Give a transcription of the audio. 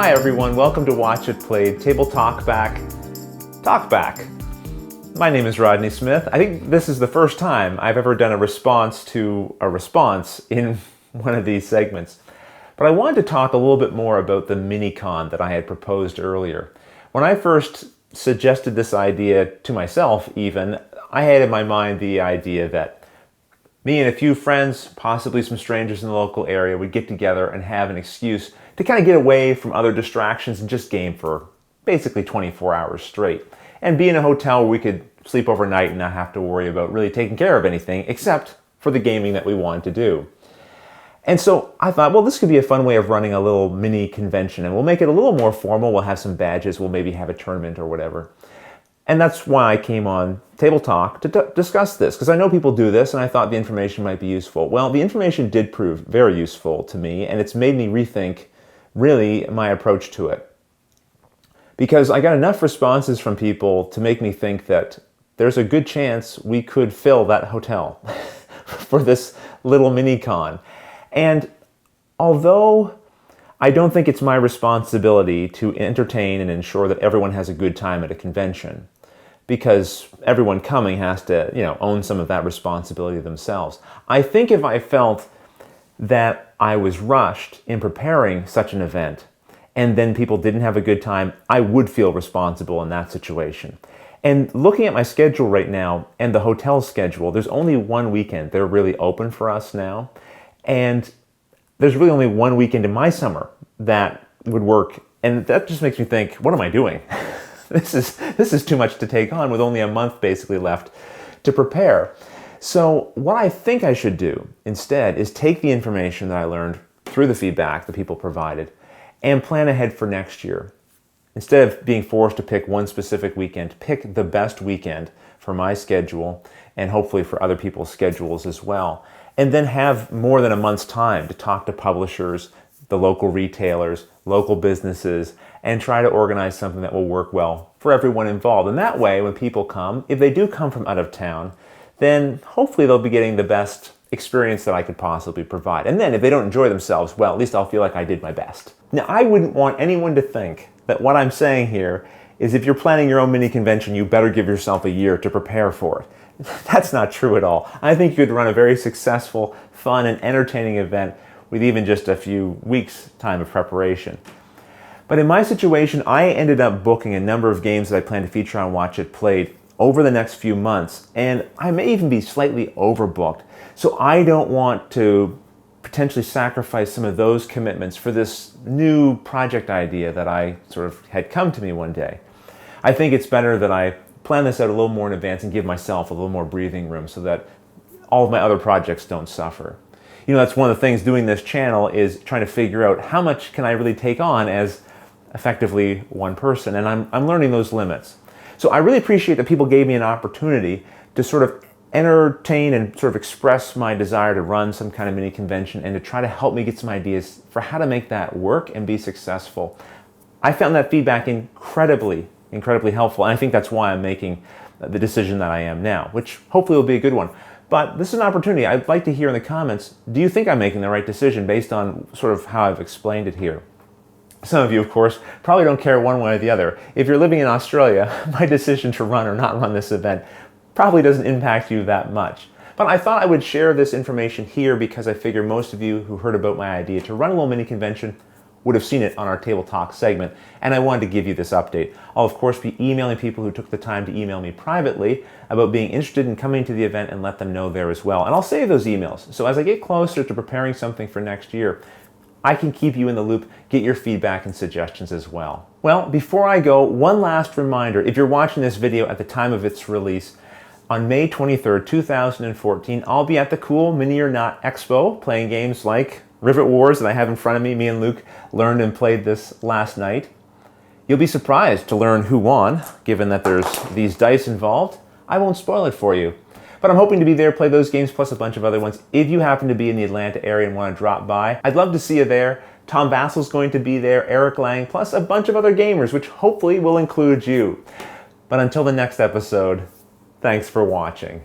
Hi everyone, welcome to Watch It Played, Table Talk Back. My name is Rodney Smith. I think this is the first time I've ever done a response to a response in one of these segments. But I wanted to talk a little bit more about the mini-con that I had proposed earlier. When I first suggested this idea to myself even, I had in my mind the idea that me and a few friends, possibly some strangers in the local area, would get together and have an excuse to kind of get away from other distractions and just game for basically 24 hours straight. And be in a hotel where we could sleep overnight and not have to worry about really taking care of anything except for the gaming that we wanted to do. And so I thought, well, this could be a fun way of running a little mini convention, and we'll make it a little more formal. We'll have some badges. We'll maybe have a tournament or whatever. And that's why I came on Table Talk to discuss this, because I know people do this, and I thought the information might be useful. Well, the information did prove very useful to me, and it's made me rethink really my approach to it. Because I got enough responses from people to make me think that there's a good chance we could fill that hotel for this little mini-con. And although I don't think it's my responsibility to entertain and ensure that everyone has a good time at a convention, because everyone coming has to, own some of that responsibility themselves. I think if I felt that I was rushed in preparing such an event and then people didn't have a good time, I would feel responsible in that situation. And looking at my schedule right now and the hotel schedule, there's only one weekend they're really open for us now. And there's really only one weekend in my summer that would work. And that just makes me think, what am I doing? This is too much to take on with only a month basically left to prepare. So what I think I should do instead is take the information that I learned through the feedback that people provided and plan ahead for next year. Instead of being forced to pick one specific weekend, pick the best weekend for my schedule and hopefully for other people's schedules as well. And then have more than a month's time to talk to publishers, the local retailers, local businesses, and try to organize something that will work well for everyone involved. And that way, when people come, if they do come from out of town, then hopefully they'll be getting the best experience that I could possibly provide. And then if they don't enjoy themselves, well, at least I'll feel like I did my best. Now, I wouldn't want anyone to think that what I'm saying here is if you're planning your own mini convention, you better give yourself a year to prepare for it. That's not true at all. I think you could run a very successful, fun, and entertaining event with even just a few weeks' time of preparation. But in my situation, I ended up booking a number of games that I plan to feature on Watch It Played over the next few months, and I may even be slightly overbooked. So I don't want to potentially sacrifice some of those commitments for this new project idea that I sort of had come to me one day. I think it's better that I plan this out a little more in advance and give myself a little more breathing room so that all of my other projects don't suffer. That's one of the things doing this channel is trying to figure out how much can I really take on as effectively one person, and I'm learning those limits. So I really appreciate that people gave me an opportunity to sort of entertain and sort of express my desire to run some kind of mini convention and to try to help me get some ideas for how to make that work and be successful. I found that feedback incredibly helpful, and I think that's why I'm making the decision that I am now, which hopefully will be a good one. But this is an opportunity. I'd like to hear in the comments, do you think I'm making the right decision based on sort of how I've explained it here? Some of you, of course, probably don't care one way or the other. If you're living in Australia, my decision to run or not run this event probably doesn't impact you that much. But I thought I would share this information here because I figure most of you who heard about my idea to run a little mini convention would have seen it on our Table Talk segment, and I wanted to give you this update. I'll of course be emailing people who took the time to email me privately about being interested in coming to the event and let them know there as well. And I'll save those emails, so as I get closer to preparing something for next year, I can keep you in the loop, get your feedback and suggestions as well. Well, before I go, one last reminder, if you're watching this video at the time of its release, on May 23rd, 2014, I'll be at the Cool Mini or Not Expo playing games like Rivet Wars that I have in front of me. Me and Luke learned and played this last night. You'll be surprised to learn who won, given that there's these dice involved. I won't spoil it for you. But I'm hoping to be there, play those games, plus a bunch of other ones. If you happen to be in the Atlanta area and want to drop by, I'd love to see you there. Tom Vassel's going to be there, Eric Lang, plus a bunch of other gamers, which hopefully will include you. But until the next episode, thanks for watching.